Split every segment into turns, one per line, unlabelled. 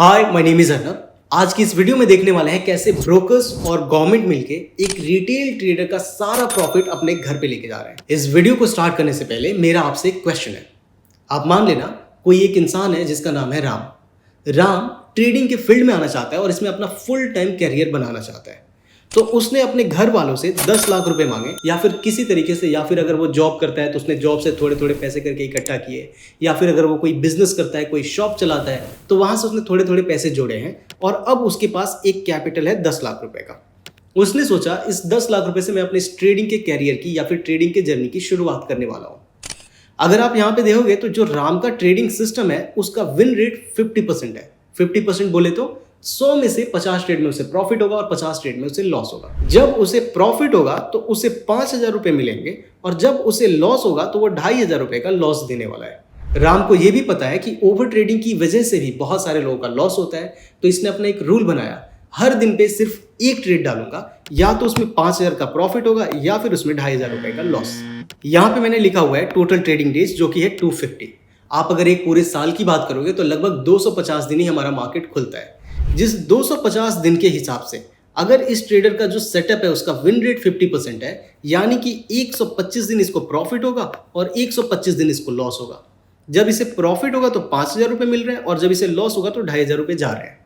Hi my name is Arnab. आज की इस वीडियो में देखने वाले हैं कैसे ब्रोकर्स और गवर्नमेंट मिलके एक रिटेल ट्रेडर का सारा प्रॉफिट अपने घर पे लेके जा रहे हैं। इस वीडियो को स्टार्ट करने से पहले मेरा आपसे एक क्वेश्चन है। आप मान लेना कोई एक इंसान है जिसका नाम है राम। राम ट्रेडिंग के फील्ड में आना चाहता है और इसमें अपना फुल टाइम कैरियर बनाना चाहता है। तो उसने अपने घर वालों से 10 लाख रुपए मांगे या फिर किसी तरीके से, या फिर अगर वो जॉब करता है तो उसने जॉब से थोड़े थोड़े पैसे करके इकट्ठा किए, या फिर अगर वो कोई बिजनेस करता है, कोई शॉप चलाता है तो वहां से उसने थोड़े थोड़े पैसे जोड़े हैं और अब उसके पास एक कैपिटल है 10 लाख रुपए का। उसने सोचा इस 10 लाख रुपए से मैं अपने इस ट्रेडिंग के कैरियर की या फिर ट्रेडिंग के जर्नी की शुरुआत करने वाला हूँ। अगर आप यहाँ पे देखोगे तो जो राम का ट्रेडिंग सिस्टम है उसका विन रेट 50% है। 50% बोले तो 100 में से 50 ट्रेड में उसे प्रॉफिट होगा और 50 ट्रेड में उसे लॉस होगा। जब उसे प्रॉफिट होगा तो उसे 5,000 रुपए मिलेंगे और जब उसे लॉस होगा तो वो 2,500 रुपए का लॉस देने वाला है। राम को यह भी पता है कि ओवर ट्रेडिंग की वजह से भी बहुत सारे लोगों का लॉस होता है, तो इसने अपना एक रूल बनाया, हर दिन पे सिर्फ एक ट्रेड डालूंगा, या तो उसमें 5,000 का प्रॉफिट होगा या फिर उसमें 2,500 रुपए का लॉस। यहाँ पे मैंने लिखा हुआ है टोटल ट्रेडिंग डेज जो कि है 250। आप अगर एक पूरे साल की बात करोगे तो लगभग 250 दिन ही हमारा मार्केट खुलता है। जिस 250 दिन के हिसाब से अगर इस ट्रेडर का जो सेटअप है उसका विन रेट 50% है, यानी कि 125 दिन इसको प्रॉफिट होगा और 125 दिन इसको लॉस होगा। जब इसे प्रॉफिट होगा तो 5,000 रुपए मिल रहे हैं और जब इसे लॉस होगा तो 2,500 रुपए जा रहे हैं।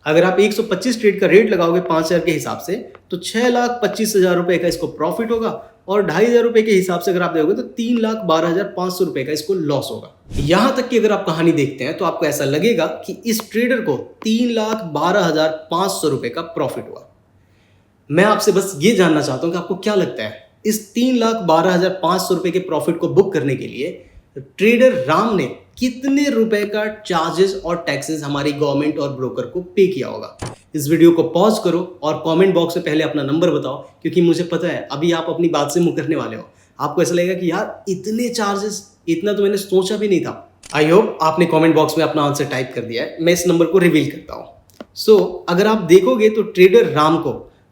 अगर आप 125 ट्रेड का रेट लगाओगे 5,000 के हिसाब से तो 6,25,000 रुपए का इसको प्रॉफिट होगा और 2,500 रुपए के हिसाब से अगर आप देखोगे तो 3,12,500 रुपए का इसको लॉस होगा। यहां तक कि अगर आप कहानी देखते हैं तो आपको ऐसा लगेगा कि इस ट्रेडर को 3,12,500 रुपए का प्रॉफिट हुआ। मैं आपसे बस ये जानना चाहता हूं कि आपको क्या लगता है इस 3,12,500 रुपए के प्रॉफिट को बुक करने के लिए ट्रेडर राम ने कितने रुपए का चार्जेस और टैक्सेस हमारी गवर्नमेंट और ब्रोकर को पे किया होगा। इस वीडियो को पॉज करो और कमेंट बॉक्स में पहले अपना नंबर बताओ, क्योंकि मुझे पता है अभी आप अपनी बात से मुकरने वाले हो। आपको ऐसा लगेगा कि यार इतने चार्जेस, इतना तो मैंने सोचा भी नहीं था। आई होप आपने कमेंट बॉक्स में अपना आंसर टाइप कर दिया है। मैं इस नंबर को रिवील करता हूँ। अगर आप देखोगे तो ट्रेडर राम को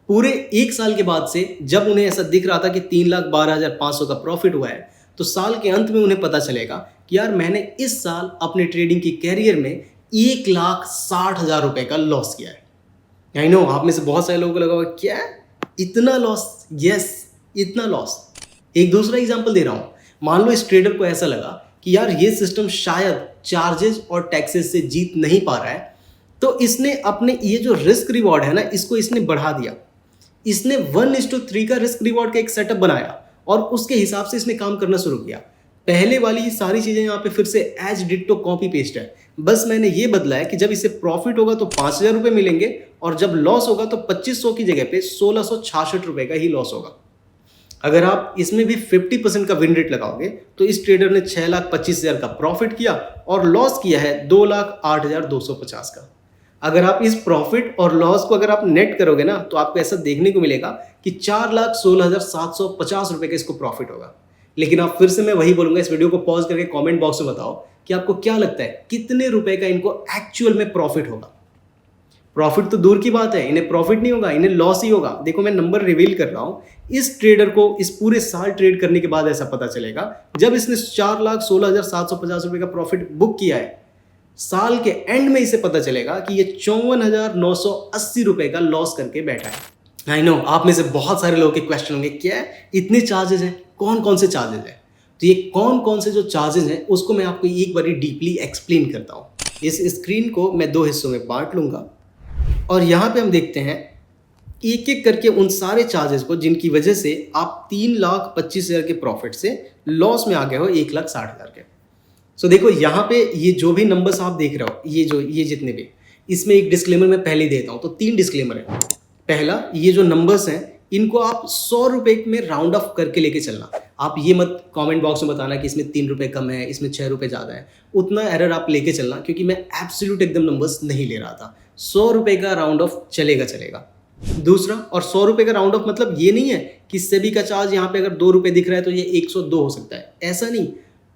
पूरे एक साल के बाद से जब उन्हें ऐसा दिख रहा था कि 3,12,500 का प्रॉफिट हुआ है, तो साल के अंत में उन्हें पता चलेगा कि यार मैंने इस साल अपने ट्रेडिंग की कैरियर में 1,60,000 रुपए का लॉस किया है। आई नो आप में से बहुत सारे लोगों को लगा होगा क्या इतना लॉस। यस, इतना लॉस। एक दूसरा एग्जांपल दे रहा हूं। मान लो इस ट्रेडर को ऐसा लगा कि यार ये सिस्टम शायद चार्जेस और टैक्सेस से जीत नहीं पा रहा है, तो इसने अपने ये जो रिस्क रिवॉर्ड है ना, इसको इसने बढ़ा दिया। इसने 1:3 का रिस्क रिवॉर्ड का एक सेटअप बनाया और उसके हिसाब से इसने काम करना शुरू किया। पहले वाली सारी चीजें यहाँ पे फिर से एज डिट्टो कॉपी पेस्ट है, बस मैंने ये बदला है कि जब इसे प्रॉफिट होगा तो 5,000 रुपए मिलेंगे और जब लॉस होगा तो 2,500 की जगह पे 1,666 रुपए का ही लॉस होगा। अगर आप इसमें भी 50% का विन रेट लगाओगे तो इस ट्रेडर ने 6,25,000 का प्रॉफिट किया और लॉस किया है 2,08,250 का। अगर आप इस प्रॉफिट और लॉस को अगर आप नेट करोगे ना तो आपको ऐसा देखने को मिलेगा कि 4,16,750 रुपए का इसको प्रॉफिट होगा। लेकिन आप फिर से मैं वही बोलूंगा, इस वीडियो को पॉज करके कमेंट बॉक्स में बताओ कि आपको क्या लगता है कितने रुपए का इनको एक्चुअल में प्रॉफिट होगा। प्रॉफिट तो दूर की बात है, इन्हें प्रॉफिट नहीं होगा, इन्हें लॉस ही होगा। देखो मैं नंबर रिवील कर रहा हूं। इस ट्रेडर को इस पूरे साल ट्रेड करने के बाद ऐसा पता चलेगा जब इसने 4,16,750 रुपए का प्रॉफिट बुक किया है, साल के एंड में इसे पता चलेगा कि ये 54,980 रुपए का लॉस करके बैठा है। आई नो आप में से बहुत सारे लोगों के क्वेश्चन होंगे क्या इतने चार्जेस हैं, कौन कौन से चार्जेस हैं। तो ये कौन कौन से जो चार्जेस हैं उसको मैं आपको एक बार डीपली एक्सप्लेन करता हूँ। इस स्क्रीन को मैं 2 हिस्सों में बांट लूंगा और यहाँ पे हम देखते हैं एक एक करके उन सारे चार्जेस को जिनकी वजह से आप 3,25,000 के प्रॉफिट से लॉस में आ गए हो 1,60,000 के। देखो यहाँ पे ये जो भी नंबर्स आप देख रहे हो, ये जितने भी, इसमें एक डिस्क्लेमर मैं पहले ही देता हूँ। तो 3 डिस्क्लेमर है। पहला, ये जो नंबर्स हैं इनको आप 100 रुपए में राउंड ऑफ करके लेके चलना। आप ये मत कमेंट बॉक्स में बताना कि इसमें 3 रुपए कम है, इसमें 6 रुपए ज़्यादा है। उतना एरर आप लेके चलना, क्योंकि मैं एब्सोल्यूट एकदम नंबर्स नहीं ले रहा था। 100 रुपए का राउंड ऑफ चलेगा। दूसरा, और 100 रुपए का राउंड ऑफ मतलब ये नहीं है कि सेबी का चार्ज यहाँ पे अगर 2 रुपए दिख रहा है तो ये 102 हो सकता है, ऐसा नहीं।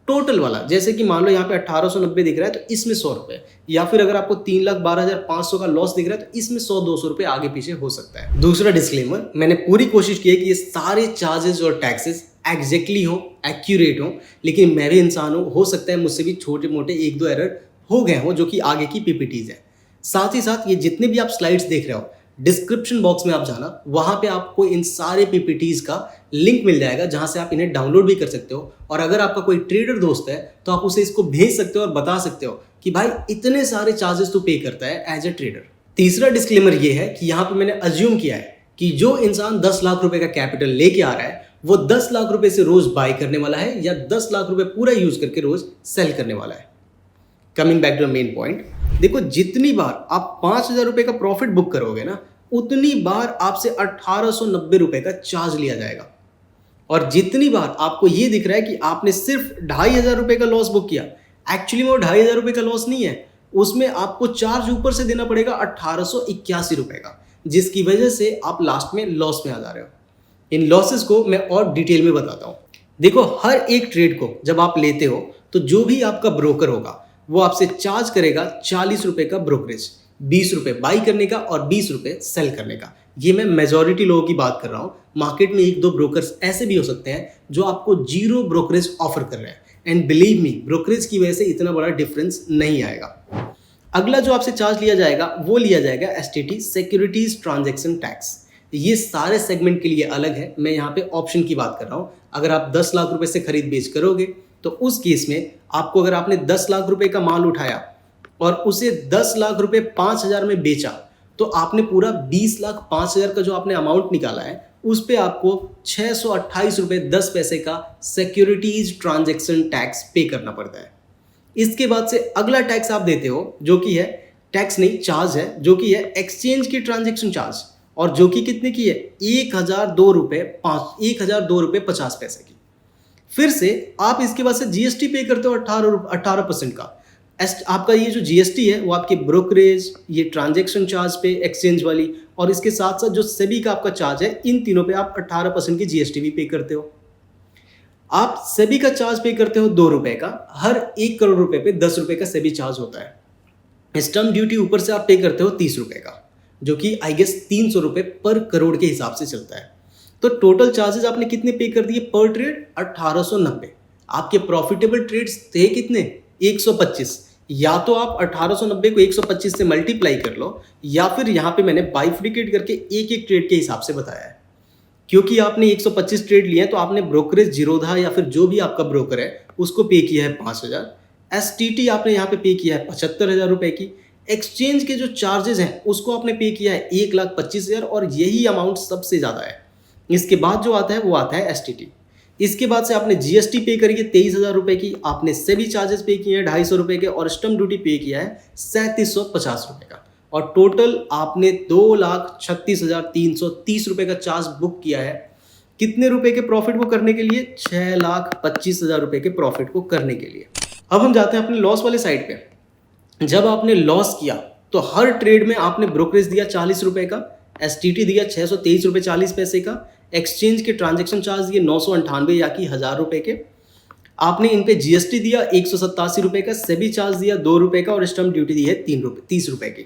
टोटल वाला, जैसे कि मान लो यहाँ पे 1890 दिख रहा है तो इसमें 100 रुपए, या फिर अगर आपको 3,12,500 का लॉस दिख रहा है तो इसमें 100-200 रुपए आगे पीछे हो सकता है। दूसरा डिस्क्लेमर, मैंने पूरी कोशिश की है कि ये सारे चार्जेस और टैक्सेस एग्जैक्टली हो, एक्यूरेट हो, लेकिन मैं भी इंसान हूँ, हो सकता है मुझसे भी छोटे मोटे 1-2 एरर हो गए हो जो कि आगे की पीपीटीज है। साथ ही साथ ये जितने भी आप स्लाइड्स देख रहे हो, डिस्क्रिप्शन बॉक्स में आप जाना, वहाँ पे आपको इन सारे पीपीटीज का लिंक मिल जाएगा जहाँ से आप इन्हें डाउनलोड भी कर सकते हो। और अगर आपका कोई ट्रेडर दोस्त है तो आप उसे इसको भेज सकते हो और बता सकते हो कि भाई इतने सारे चार्जेस तो पे करता है एज ए ट्रेडर। तीसरा डिस्क्लेमर ये है कि यहाँ पे मैंने अज्यूम किया है कि जो इंसान 10 लाख रुपए का कैपिटल लेके आ रहा है वो 10 लाख रुपए से रोज बाय करने वाला है या 10 लाख रुपए पूरा यूज करके रोज सेल करने वाला है। Coming back to the main point, देखो जितनी बार आप 5,000 रुपए का प्रॉफिट बुक करोगे ना, उतनी बार आपसे 1890 रुपए का चार्ज लिया जाएगा। और जितनी बार आपको ये दिख रहा है कि आपने सिर्फ 2,500 रुपए का लॉस बुक किया, एक्चुअली में वो 2,500 रुपए का लॉस नहीं है, उसमें आपको चार्ज ऊपर से देना पड़ेगा 1881 रुपए का, जिसकी वजह से आप लास्ट में लॉस में आ जा रहे हो। इन लॉसेस को मैं और डिटेल में बताता हूँ। देखो हर एक ट्रेड को जब आप लेते हो तो जो भी आपका ब्रोकर होगा वो आपसे चार्ज करेगा 40 रुपए का ब्रोकरेज, 20 रुपए बाई करने का और 20 रुपए सेल करने का। ये मैं मेजॉरिटी लोगों की बात कर रहा हूँ। मार्केट में एक दो ब्रोकर्स ऐसे भी हो सकते हैं जो आपको 0 ब्रोकरेज ऑफर कर रहे हैं, एंड बिलीव मी ब्रोकरेज की वजह से इतना बड़ा डिफरेंस नहीं आएगा। अगला जो आपसे चार्ज लिया जाएगा वो लिया जाएगा एसटीटी, सिक्योरिटीज ट्रांजैक्शन टैक्स। ये सारे सेगमेंट के लिए अलग है, मैं यहाँ पे ऑप्शन की बात कर रहा हूँ। अगर आप 10 लाख रुपए से खरीद बेच करोगे तो उस केस में आपको, अगर आपने 10 लाख रुपए का माल उठाया और उसे 10 लाख रुपए 5,000 में बेचा, तो आपने पूरा 20 लाख 5,000 का जो आपने अमाउंट निकाला है उस पे आपको 628 रुपए 10 पैसे का सिक्योरिटीज ट्रांजैक्शन टैक्स पे करना पड़ता है। इसके बाद से अगला टैक्स आप देते हो जो कि है, टैक्स नहीं चार्ज है, जो कि है एक्सचेंज की ट्रांजैक्शन चार्ज, और जो कि कितने की है 1,002 रुपए 50 पैसे की। फिर से आप इसके बाद से जीएसटी पे करते हो 18% का। आपका ये जो जीएसटी है वो आपके ब्रोकरेज, ये ट्रांजैक्शन चार्ज पे एक्सचेंज वाली, और इसके साथ साथ जो सेबी का आपका चार्ज है, इन तीनों पे आप 18% की जीएसटी भी पे करते हो। आप सेबी का चार्ज पे करते हो 2 रुपए का, हर 1 करोड़ रुपए पे 10 रुपए का सेबी चार्ज होता है। स्टैम्प ड्यूटी ऊपर से आप पे करते हो 30 रुपए का, जो कि आई गेस 300 रुपए पर करोड़ के हिसाब से चलता है। तो टोटल चार्जेस आपने कितने पे कर दिए पर ट्रेड? 1890। आपके प्रॉफिटेबल ट्रेड्स थे कितने? 125। या तो आप 1890 को 125 से मल्टीप्लाई कर लो, या फिर यहाँ पे मैंने बाइफ्रिकेट करके एक एक ट्रेड के हिसाब से बताया है। क्योंकि आपने 125 ट्रेड लिए हैं तो आपने ब्रोकरेज जीरोधा या फिर जो भी आपका ब्रोकर है उसको पे किया है 5,000। एसटीटी आपने यहाँ पे किया है 75,000 रुपए की। एक्सचेंज के जो चार्जेस हैं उसको आपने पे किया है 1,25,000, और यही अमाउंट सबसे ज़्यादा है। इसके बाद जो आता है वो आता है एसटीटी। इसके बाद से आपने जीएसटी पे करी है 23,000 रुपए की, आपने सेबी चार्जेस पे किए हैं 250 रुपए के, और स्टैम्प ड्यूटी पे किया है 3750 रुपए का, और टोटल आपने 2,36,330 रुपए का चार्ज बुक किया है। कितने रुपए के प्रॉफिट को करने के लिए? 6,25,000 रुपए के प्रॉफिट को करने के लिए। अब हम जाते हैं अपने लॉस वाले साइड पे। जब आपने लॉस किया तो हर ट्रेड में आपने ब्रोकरेज दिया 40 रुपए का, एसटीटी दिया 623 रुपए 40 पैसे का, एक्सचेंज के ट्रांजैक्शन चार्ज दिए 998 या कि 1,000 रुपए के, आपने इन पे जीएसटी दिया 187 रुपए का, सेबी चार्ज दिया 2 रुपए का, और स्टैम्प ड्यूटी दी है 30 रुपए की।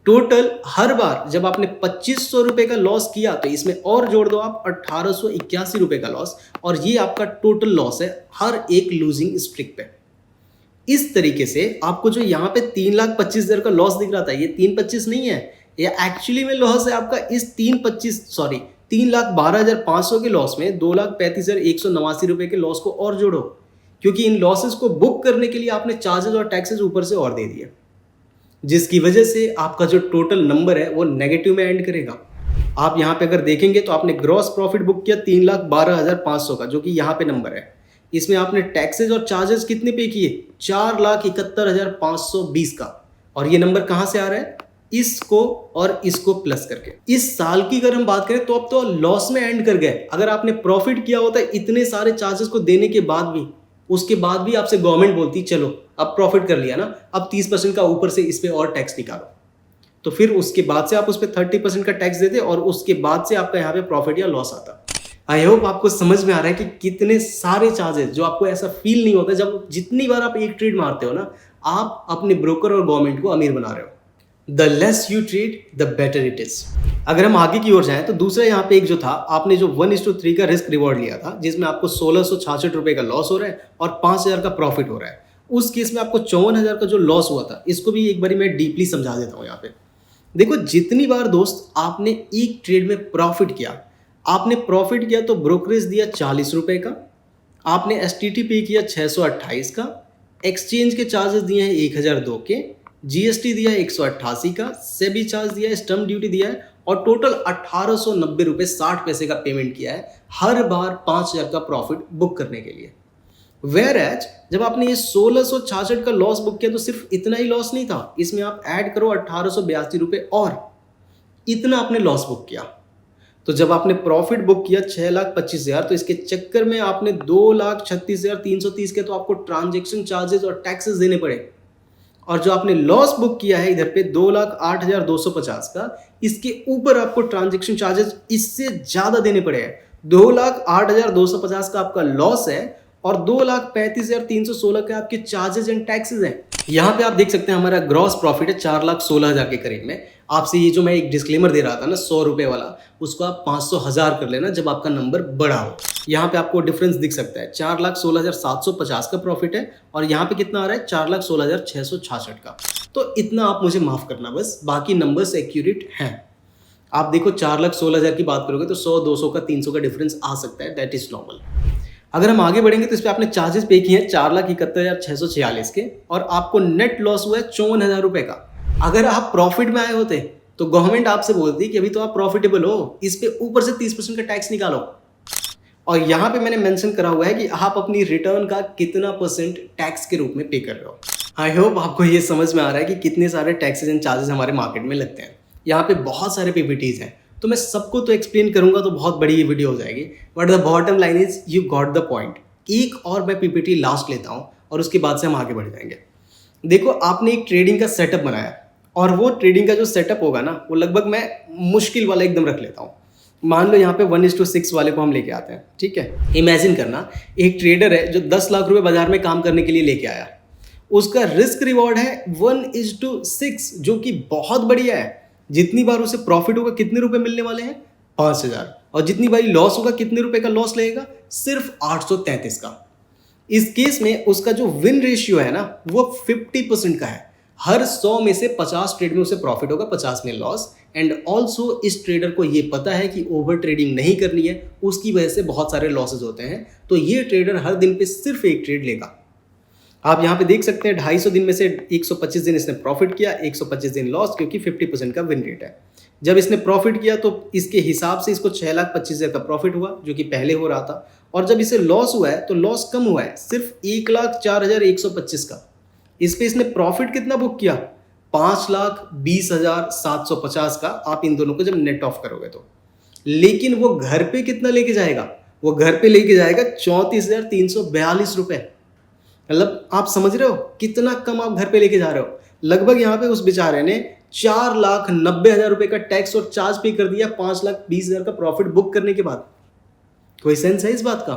टोटल हर बार जब आपने 2,500 रुपए का लॉस किया तो इसमें और जोड़ दो आप 1,881 रुपए का लॉस, और ये आपका टोटल लॉस है हर एक लूजिंग स्ट्रिक पे। इस तरीके से आपको जो यहाँ पे 3,25,000 का लॉस दिख रहा था, ये 3,25 नहीं है, ये एक्चुअली में लॉस है आपका इस 3,12,500 के लॉस में 2,35,189 रुपए के लॉस को और जोड़ो, क्योंकि इन लॉसेस को बुक करने के लिए आपने चार्जेस और टैक्सेस ऊपर से और दे दिए, जिसकी वजह से आपका जो टोटल नंबर है वो नेगेटिव में एंड करेगा। आप यहाँ पे अगर देखेंगे तो आपने ग्रॉस प्रॉफिट बुक किया 3,12,500 का, जो कि यहाँ पे नंबर है। इसमें आपने टैक्सेस और चार्जेस कितने पे किए? 4,71,520 का, और ये नंबर कहाँ से आ रहा है? इसको और इसको प्लस करके। इस साल की अगर हम बात करें तो अब तो लॉस में एंड कर गए। अगर आपने प्रॉफिट किया होता इतने सारे चार्जेस को देने के बाद भी, उसके बाद भी आपसे गवर्नमेंट बोलती चलो अब प्रॉफिट कर लिया ना, अब 30% का ऊपर से इस पे और टैक्स निकालो, तो फिर उसके बाद से आप उस पर 30% का टैक्स देते और उसके बाद से आपका यहाँ पे प्रॉफिट या लॉस आता। आई होप आपको समझ में आ रहा है कि कितने सारे चार्जेस, जो आपको ऐसा फील नहीं होता जब जितनी बार आप एक ट्रेड मारते हो ना, आप अपने ब्रोकर और गवर्नमेंट को अमीर बना रहे हो। The less you trade the better it is. अगर हम आगे की ओर जाएं तो दूसरा यहाँ पे एक जो था, आपने जो 1:3 का रिस्क रिवॉर्ड लिया था, जिसमें आपको 1,666 रुपए का लॉस हो रहा है और 5,000 का प्रॉफिट हो रहा है, उस केस में आपको 54,000 का जो लॉस हुआ था, इसको भी एक बारी मैं डीपली समझा देता हूँ यहाँ पे। देखो, जितनी बार दोस्त आपने एक ट्रेड में प्रॉफिट किया, आपने प्रॉफिट किया तो ब्रोकरेज दिया 40 रुपए का, आपने एसटीटी पे किया 628 का, एक्सचेंज के चार्जेस दिए हैं 1002 के, जीएसटी दिया है 188 का, सेबी चार्ज दिया है, स्टम्प ड्यूटी दिया है और टोटल 1890 रुपये 60 पैसे का पेमेंट किया है हर बार 5,000 का प्रॉफिट बुक करने के लिए। वेयर एज जब आपने ये 1666 का लॉस बुक किया तो सिर्फ इतना ही लॉस नहीं था, इसमें आप ऐड करो 1882 रुपये और इतना आपने लॉस बुक किया। तो जब आपने प्रॉफिट बुक किया 6,25,000 तो इसके चक्कर में आपने 2,36,330 के तो आपको ट्रांजेक्शन चार्जेस और टैक्सेस देने पड़े। और जो आपने लॉस बुक किया है इधर पे 2,08,250 का, इसके ऊपर आपको ट्रांजेक्शन चार्जेस इससे ज़्यादा देने पड़े हैं। 2,08,250 का आपका लॉस है और 2,35,316 के आपके चार्जेस एंड टैक्सेस हैं। यहाँ पे आप देख सकते हैं हमारा ग्रॉस प्रॉफिट है 4,16,000 के करीब में। आपसे ये जो मैं एक डिस्क्लेमर दे रहा था ना 100 रुपये वाला, उसको आप 500 हज़ार कर लेना जब आपका नंबर बड़ा हो। यहाँ पे आपको डिफरेंस दिख सकता है, 4,16,750 का प्रॉफिट है और यहाँ पे कितना आ रहा है 4,16,666 का। तो इतना आप मुझे माफ़ करना बस, बाकी नंबर्स एक्यूरेट हैं। आप देखो 4,16,000 की बात करोगे तो 100, 200 का, 300 का डिफरेंस आ सकता है, दैट इज नॉर्मल। अगर हम आगे बढ़ेंगे तो इस पर आपने चार्जेस पे किए हैं 4,71,646 के और आपको नेट लॉस हुआ है 54,000 रुपये का। अगर आप प्रॉफिट में आए होते तो गवर्नमेंट आपसे बोलती कि अभी तो आप प्रॉफिटेबल हो, इस पे ऊपर से 30% का टैक्स निकालो। और यहाँ पे मैंने मेंशन करा हुआ है कि आप अपनी रिटर्न का कितना परसेंट टैक्स के रूप में पे कर रहे हो। आई होप आपको ये समझ में आ रहा है कि कितने सारे टैक्सेस एंड चार्जेस हमारे मार्केट में लगते हैं। यहाँ पे बहुत सारे पीपीटीज हैं, तो मैं सबको तो एक्सप्लेन करूंगा तो बहुत बड़ी ये वीडियो हो जाएगी, but the bottom line is you got the point. एक और मैं पीपीटी लास्ट लेता हूँ और उसके बाद से हम आगे बढ़ जाएंगे। देखो, आपने एक ट्रेडिंग का सेटअप बनाया और वो ट्रेडिंग का जो सेटअप होगा ना वो लगभग मैं मुश्किल वाला एकदम रख लेता हूँ। मान लो यहाँ पे 1:6 वाले को हम लेके आते हैं, ठीक है। इमेजिन करना एक ट्रेडर है जो 10 लाख रुपए बाजार में काम करने के लिए लेके आया, उसका रिस्क रिवॉर्ड है 1:6 जो कि बहुत बढ़िया है। जितनी बार उसे प्रॉफिट होगा कितने रुपए मिलने वाले हैं 5,000, और जितनी बार लॉस होगा कितने रुपए का लॉस लगेगा सिर्फ 833 का। इस केस में उसका जो विन रेशियो है ना वो 50% का है। हर 100 में से 50 ट्रेड में उसे प्रॉफिट होगा, 50 में लॉस। एंड ऑल्सो इस ट्रेडर को ये पता है कि ओवर ट्रेडिंग नहीं करनी है, उसकी वजह से बहुत सारे लॉसेज होते हैं। तो ये ट्रेडर हर दिन पे सिर्फ एक ट्रेड लेगा। आप यहाँ पे देख सकते हैं 250 दिन में से 125 दिन इसने प्रॉफिट किया, 125 दिन लॉस, क्योंकि 50% का विन रेट है। जब इसने प्रॉफिट किया तो इसके हिसाब से इसको 6,25,000 का प्रॉफिट हुआ जो कि पहले हो रहा था, और जब इसे लॉस हुआ है तो लॉस कम हुआ है सिर्फ 1,04,125 का। इस पे इसने प्रॉफिट कितना बुक किया 5,20,750 का। आप इन दोनों को जब नेट ऑफ करोगे तो, लेकिन वो घर पे कितना लेके जाएगा, वो घर पे लेके जाएगा 34,342 रुपए। मतलब आप समझ रहे हो कितना कम आप घर पे लेके जा रहे हो। लगभग यहाँ पे उस बेचारे ने 4,90,000 रुपए का टैक्स और चार्ज पे कर दिया 5,20,000 का प्रॉफिट बुक करने के बाद। कोई सेंस है इस बात का?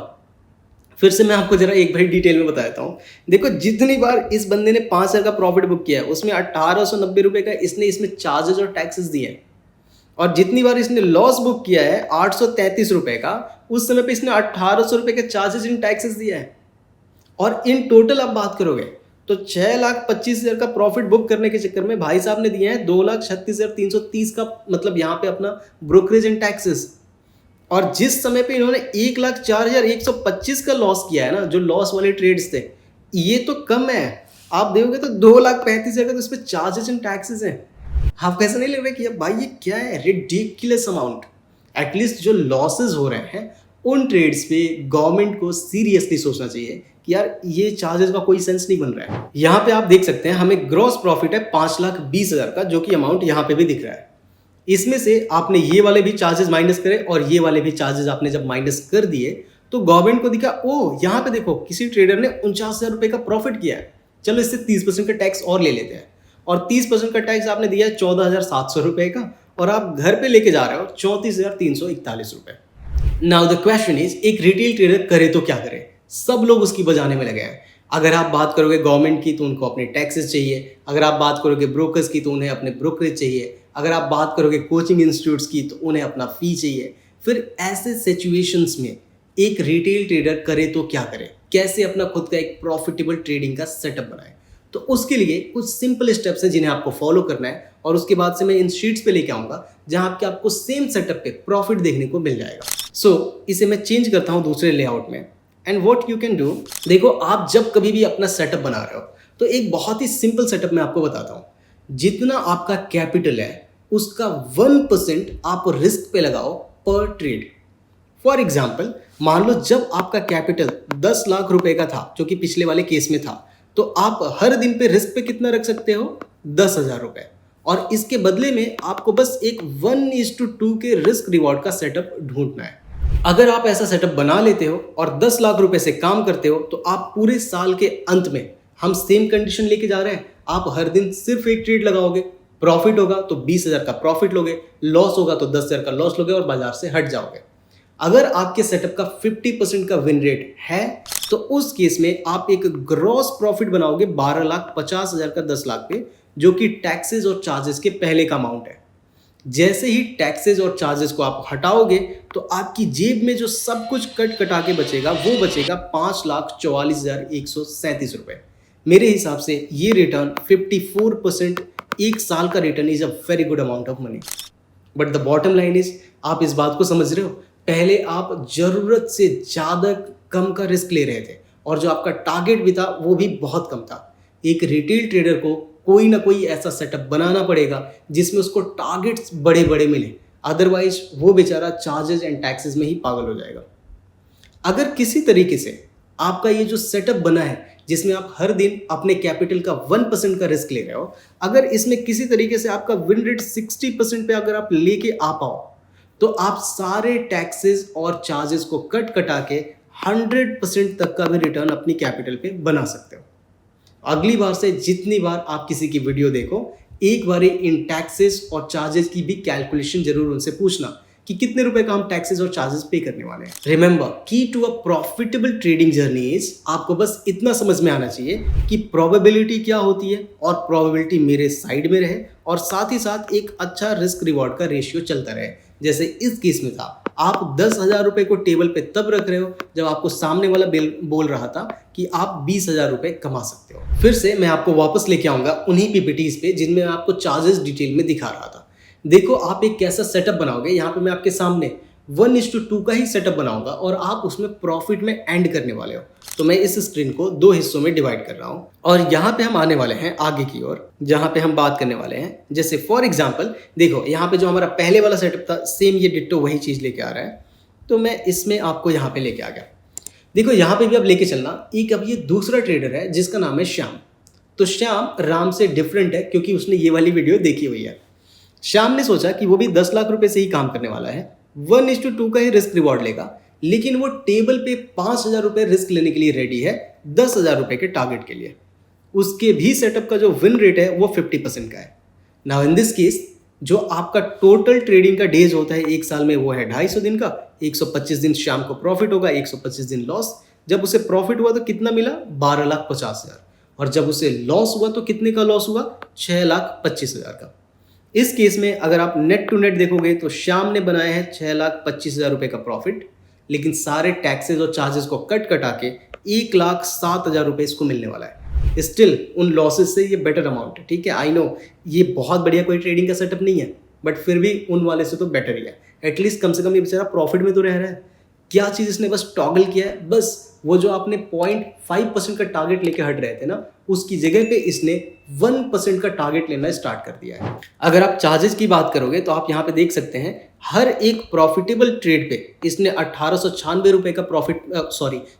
फिर से मैं आपको जरा एक बार डिटेल में बता देता हूँ। देखो, जितनी बार इस बंदे ने 5,000 का प्रॉफिट बुक किया है उसमें 1,890 रुपए का इसमें चार्जेस और टैक्सेस दिए हैं, और जितनी बार इसने लॉस बुक किया है 833 रुपए का, उस समय पे इसने 1,800 रुपए के चार्जेस एंड टैक्सेस दिया है। और इन टोटल आप बात करोगे तो 6,25,000 का प्रॉफिट बुक करने के चक्कर में भाई साहब ने दिए हैं 2,36,330 का, मतलब यहाँ पे अपना ब्रोकरेज एंड टैक्सेस। और जिस समय पे इन्होंने 1,04,125 का लॉस किया है ना, जो लॉस वाले ट्रेड्स थे, ये तो कम है। आप देखोगे तो 2,35,000 का तो इस पर चार्जेस एंड टैक्सेस हैं। आपको ऐसा नहीं लग रहा कि भाई ये क्या है, रिडिकुलस अमाउंट। एटलीस्ट जो लॉसेज हो रहे हैं उन ट्रेड्स पे गवर्नमेंट को सीरियसली सोचना चाहिए कि यार ये चार्जेस का कोई सेंस नहीं बन रहा है। यहाँ पे आप देख सकते हैं हमें ग्रॉस प्रॉफिट है 5,20,000 का, जो कि अमाउंट यहाँ पे भी दिख रहा है। इसमें से आपने ये वाले भी चार्जेस माइनस करे और ये वाले भी चार्जेस आपने जब माइनस कर दिए तो गवर्नमेंट को दिखा, ओ यहाँ पे देखो किसी ट्रेडर ने 49,000 रुपए का प्रॉफिट किया है, चलो इससे 30% का टैक्स और ले लेते हैं। और 30% का टैक्स आपने दिया है 14,700 रुपए का, और आप घर पे लेके जा रहे हो 34,341 रुपए। नाउ द क्वेश्चन इज, एक रिटेल ट्रेडर करे तो क्या करे? सब लोग उसकी बजाने में लगे हैं। अगर आप बात करोगे गवर्नमेंट की तो उनको अपने टैक्सेस चाहिए, अगर आप बात करोगे ब्रोकर्स की तो उन्हें अपने ब्रोकरेज चाहिए, अगर आप बात करोगे कोचिंग इंस्टीट्यूट्स की तो उन्हें अपना फी चाहिए। फिर ऐसे सिचुएशंस में एक रिटेल ट्रेडर करे तो क्या करे? कैसे अपना खुद का एक प्रॉफिटेबल ट्रेडिंग का सेटअप बनाएं। तो उसके लिए कुछ सिंपल स्टेप्स हैं जिन्हें आपको फॉलो करना है, और उसके बाद से मैं इन शीट्स पे लेके आऊँगा जहाँ आपको सेम सेटअप पे प्रॉफिट देखने को मिल जाएगा। सो इसे मैं चेंज करता हूँ दूसरे लेआउट में। And what you can do, देखो आप जब कभी भी अपना सेटअप बना रहे हो तो एक बहुत ही सिंपल सेटअप मैं आपको बताता हूँ। जितना आपका कैपिटल है उसका 1% आप रिस्क पे लगाओ पर ट्रेड। फॉर एग्जाम्पल, मान लो जब आपका कैपिटल 10 लाख रुपए का था, जो कि पिछले वाले केस में था, तो आप हर दिन पे रिस्क पे कितना रख सकते हो, 10,000 रुपए। और इसके बदले में आपको बस एक 1:2 के रिस्क रिवॉर्ड का सेटअप ढूंढना है। अगर आप ऐसा सेटअप बना लेते हो और 10 लाख रुपए से काम करते हो, तो आप पूरे साल के अंत में हम सेम कंडीशन लेके जा रहे हैं। आप हर दिन सिर्फ एक ट्रेड लगाओगे, प्रॉफिट होगा तो 20,000 का प्रॉफिट लोगे, लॉस होगा तो 10,000 का लॉस लोगे और बाजार से हट जाओगे। अगर आपके सेटअप का 50% का विन रेट है तो उस केस में आप एक ग्रॉस प्रॉफिट बनाओगे 12,50,000 का 10 लाख पे, जो कि टैक्सेस और चार्जेस के पहले का अमाउंट है। जैसे ही टैक्सेस और चार्जेस को आप हटाओगे तो आपकी जेब में जो सब कुछ कट कटा के बचेगा वो बचेगा 5,44,137 रुपए। मेरे हिसाब से ये रिटर्न 54%, एक साल का return is a very good amount of money. But the bottom line is, आप इस बात को समझ रहे हो, पहले आप जरूरत से ज़्यादा कम का रिस्क ले रहे थे और जो आपका टारगेट भी था वो भी बहुत कम था। एक रिटेल ट्रेडर को कोई ना कोई ऐसा सेटअप बनाना पड़ेगा जिसमें उसको टारगेट्स बड़े बड़े मिले, अदरवाइज वो बेचारा चार्जेस एंड टैक्सेस में ही पागल हो जाएगा। अगर किसी तरीके से आपका ये जो सेटअप बना है जिसमें आप हर दिन अपने कैपिटल का 1% का रिस्क ले रहे हो, अगर इसमें किसी तरीके से आपका विन रेट 60% पे अगर आप लेके आ पाओ, तो आप सारे टैक्सेस और चार्जेस को कट कटा के 100% तक का भी रिटर्न अपनी कैपिटल पे बना सकते हो। अगली बार से जितनी बार आप किसी की वीडियो देखो, एक बार इन टैक्सेस और चार्जेस की भी कैलकुलेशन जरूर उनसे पूछना कि कितने रुपए का हम टैक्सेस और चार्जेस पे करने वाले हैं। Remember, key to a profitable trading journey is, आपको बस इतना समझ में आना चाहिए कि प्रोबेबिलिटी क्या होती है और प्रोबेबिलिटी मेरे साइड में रहे, और साथ ही साथ एक अच्छा रिस्क रिवॉर्ड का रेशियो चलता रहे। जैसे इस केस में था, आप 10,000 रुपए को टेबल पे तब रख रहे हो जब आपको सामने वाला बोल रहा था कि आप 20,000 रुपए कमा सकते हो। फिर से मैं आपको वापस लेके आऊंगा उन्हीं पीपीटीज पे जिनमें मैं आपको चार्जेस डिटेल में दिखा रहा था। देखो आप एक कैसा सेटअप बनाओगे, यहाँ पे मैं आपके सामने 1:2 का ही सेटअप बनाऊंगा और आप उसमें प्रॉफिट में एंड करने वाले हो। तो मैं इस स्क्रीन को 2 हिस्सों में डिवाइड कर रहा हूँ और यहाँ पे हम आने वाले हैं आगे की ओर, जहाँ पे हम बात करने वाले हैं। जैसे फॉर एग्जाम्पल देखो, यहाँ पे जो हमारा पहले वाला सेटअप था, सेम ये डिट्टो वही चीज़ लेके आ रहा है। तो मैं इसमें आपको यहाँ पे लेके आ गया। देखो यहाँ पे भी अब लेके चलना, एक अब ये दूसरा ट्रेडर है जिसका नाम है श्याम। तो श्याम राम से डिफरेंट है क्योंकि उसने ये वाली वीडियो देखी हुई है। श्याम ने सोचा कि वो भी 10 लाख रुपए से ही काम करने वाला है, 1:2 का ही रिस्क रिवॉर्ड लेगा, लेकिन वो टेबल पे 5,000 रुपए रिस्क लेने के लिए रेडी है 10,000 रुपए के टारगेट के लिए। उसके भी सेटअप का जो विन रेट है वो 50% का है। नाउ इन दिस केस, जो आपका टोटल ट्रेडिंग का डेज होता है एक साल में वो है 250 दिन का। 125 दिन श्याम को प्रॉफिट होगा, 125 दिन लॉस। जब उसे प्रॉफिट हुआ तो कितना मिला, 12,50,000। और जब उसे लॉस हुआ तो कितने का लॉस हुआ, 6,25,000 का। इस केस में अगर आप नेट टू नेट देखोगे तो श्याम ने बनाया है 6,25,000 रुपए का प्रॉफिट, लेकिन सारे टैक्सेस और चार्जेस को कट कटा के 1,07,000 रुपए इसको मिलने वाला है। स्टिल उन लॉसेस से ये बेटर अमाउंट है, ठीक है। आई नो ये बहुत बढ़िया कोई ट्रेडिंग का सेटअप नहीं है, बट फिर भी उन वाले से तो बेटर ही है। एटलीस्ट कम से कम ये बेचारा प्रॉफिट में तो रह रहा है। क्या चीज़ इसने बस टॉगल किया है, बस वो जो आपने 0.5% का टारगेट लेके हट रहे थे ना, उसकी जगह पे इसने 1% का टारगेट लेना स्टार्ट कर दिया है। अगर आप चार्जेस की बात करोगे तो आप यहाँ पे देख सकते हैं, हर एक प्रॉफिटेबल ट्रेड पे इसने 1,896 रुपए का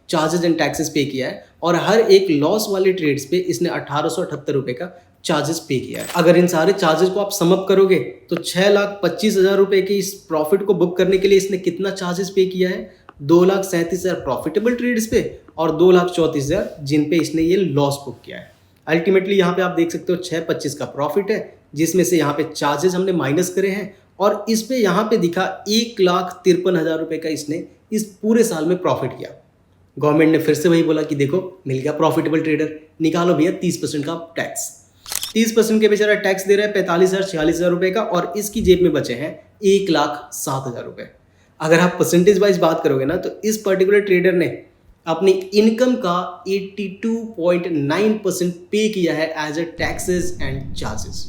चार्जेस एंड टैक्सेस पे किया है, और हर एक लॉस वाले ट्रेड्स पे इसने 1,878 रुपए का चार्जेस पे किया है। अगर इन सारे चार्जेस को आप समअप करोगे तो 6,25,000 रुपए के इस प्रॉफिट को बुक करने के लिए इसने कितना चार्जेस पे किया है, 2,37,000 प्रॉफिटेबल ट्रेड्स पे और 2,34,000 जिन पे इसने ये लॉस बुक किया है। अल्टीमेटली यहाँ पे आप देख सकते हो 6,25 का प्रॉफिट है, जिसमें से यहाँ पे चार्जेस हमने माइनस करे हैं, और इस पे यहाँ पे दिखा 1,53,000 रुपए का इसने इस पूरे साल में प्रॉफिट किया। गवर्नमेंट ने फिर से वही बोला कि देखो मिल गया प्रॉफिटेबल ट्रेडर, निकालो भैया 30% का टैक्स। 30% के बेचारा टैक्स दे रहा है 45,000-46,000 रुपए का, और इसकी जेब में बचे हैं 1,07,000 रुपए। अगर आप परसेंटेज वाइज बात करोगे ना, तो इस पर्टिकुलर ट्रेडर ने अपनी इनकम का 82.9% पे किया है as a taxes and charges.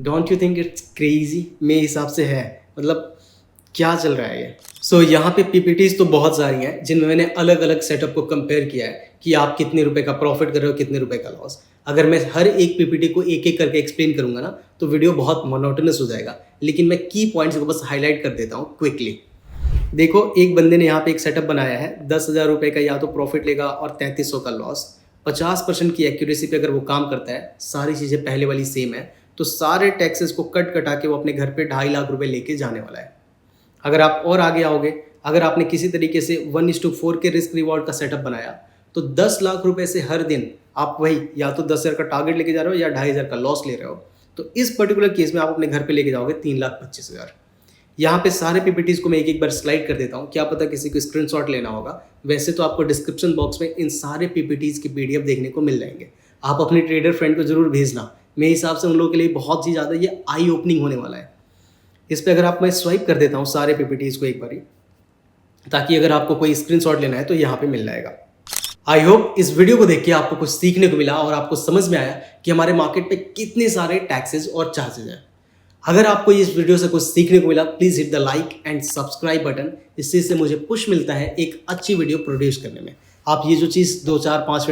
Don't you think it's crazy? मेरे हिसाब से है, मतलब क्या चल रहा है ये। सो यहाँ पे पीपीटीज तो बहुत सारी हैं जिनमें मैंने अलग अलग सेटअप को कंपेयर किया है कि आप कितने रुपए का प्रॉफिट कर रहे हो, कितने रुपए का लॉस। अगर मैं हर एक पीपीटी को एक एक करके एक्सप्लेन करूंगा ना तो वीडियो बहुत मोनोटोनस हो जाएगा, लेकिन मैं की पॉइंट्स को बस हाईलाइट कर देता हूँ क्विकली। देखो, एक बंदे ने यहाँ पे एक सेटअप बनाया है, 10,000 रुपये का या तो प्रॉफिट लेगा और 3300 का लॉस। 50% की एक्यूरेसी पे अगर वो काम करता है, सारी चीज़ें पहले वाली सेम है, तो सारे टैक्सेस को कट कटा के वो अपने घर पे 2.5 लाख रुपए लेके जाने वाला है। अगर आप और आगे आओगे, अगर आपने किसी तरीके से 1:4 के रिस्क रिवॉर्ड का सेटअप बनाया, तो 10 लाख रुपए से हर दिन आप वही या तो 10,000 का टारगेट लेके जा रहे हो या 2,500 का लॉस ले रहे हो, तो इस पर्टिकुलर केस में आप अपने घर पे लेके जाओगे 3,25,000। यहाँ पे सारे पीपीटीज को मैं एक एक बार स्लाइड कर देता हूँ, क्या पता किसी को स्क्रीनशॉट लेना होगा। वैसे तो आपको डिस्क्रिप्शन बॉक्स में इन सारे पीपीटीज की पीडीएफ देखने को मिल जाएंगे, आप अपने ट्रेडर फ्रेंड को जरूर भेजना। मेरे हिसाब से उन लोगों के लिए बहुत ही ज़्यादा ये आई ओपनिंग होने वाला है। इस पर अगर आप मैं स्वाइप कर देता हूँ सारे पीपीटीज को एक बारी, ताकि अगर आपको कोई स्क्रीनशॉट लेना है तो यहाँ पे मिल जाएगा। आई होप इस वीडियो को देख के आपको कुछ सीखने को मिला और आपको समझ में आया कि हमारे मार्केट पे कितने सारे टैक्सेस और चार्जेस हैं। अगर आपको इस वीडियो से कुछ सीखने को मिला, please hit the like and subscribe button. इससे मुझे पुश मिलता है एक अच्छी वीडियो प्रोड्यूस करने में। आप ये जो चीज़ 2, 4, 5 मिनट